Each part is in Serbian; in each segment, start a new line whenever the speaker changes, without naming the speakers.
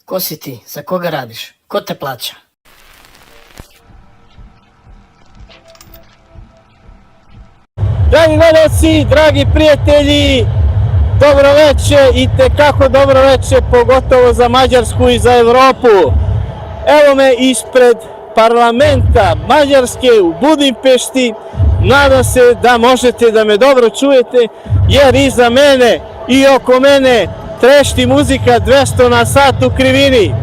Ko si ti? Za koga radiš? Ko te plaća?
Dragi gledaoci, dragi prijatelji, dobro veče i tekako dobro veče, pogotovo za Mađarsku i za Evropu. Evo me ispred parlamenta Mađarske u Budimpešti. Nadam se da možete da me dobro čujete, jer iza mene i oko mene trešti muzika 200 na sat u krivini.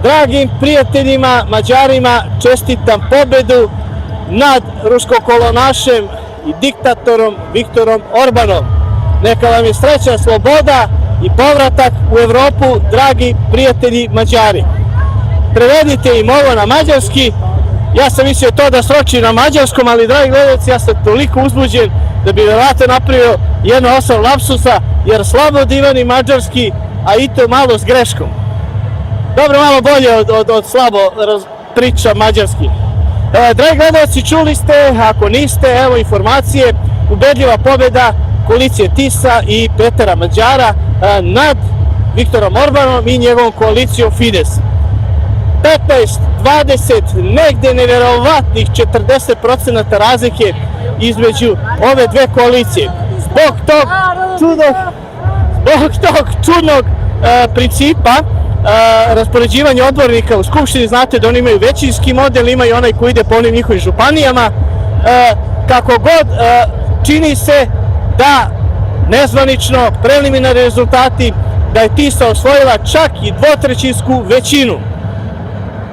Dragim prijateljima Mađarima čestitam pobedu nad ruskokolonašem i diktatorom Viktorom Orbanom. Neka vam je sreća, sloboda i povratak u Evropu, dragi prijatelji Mađari. Prevedite im ovo na mađarski. Ja sam mislio to da sroči na mađarskom, ali dragi gledalci, ja sam toliko uzbuđen da bi verovatno napravio jedno 8 lapsusa, jer slabo divan mađarski, a i to malo s greškom. Dobro, malo bolje od slabo priča mađarski. Dragi gledalci, čuli ste, ako niste, evo informacije, ubedljiva pobjeda koalicije TIS-a i Petera Mađara nad Viktorom Orbanom i njegovom koalicijom Fides. 15, 20, negde neverovatnih 40% razlike između ove dve koalicije. Zbog tog čudnog principa raspoređivanja odbornika u Skupštini, znate da oni imaju većinski model, imaju onaj koji ide po onim njihovim županijama. Kako god, čini se da nezvanično preliminarni rezultati da je TIS-a osvojila čak i dvotrećinsku većinu.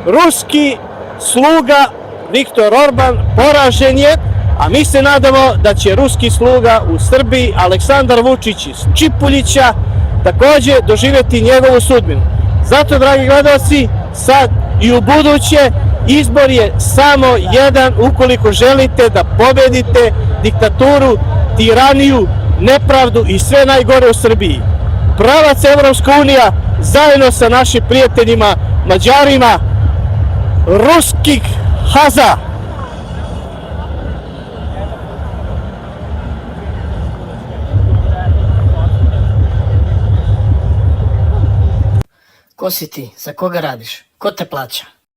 Ruski sluga Viktor Orban poražen je, a mi se nadamo da će ruski sluga u Srbiji Aleksandar Vučić iz Čipuljića takođe doživjeti njegovu sudbinu. Zato, dragi gledalci, sad i u buduće izbor je samo jedan ukoliko želite da pobedite diktaturu, tiraniju, nepravdu i sve najgore u Srbiji. Pravac Evropska unija zajedno sa našim prijateljima Mađarima, ruskih haza.
Ko si ti? Za koga radiš? Ko te plaća?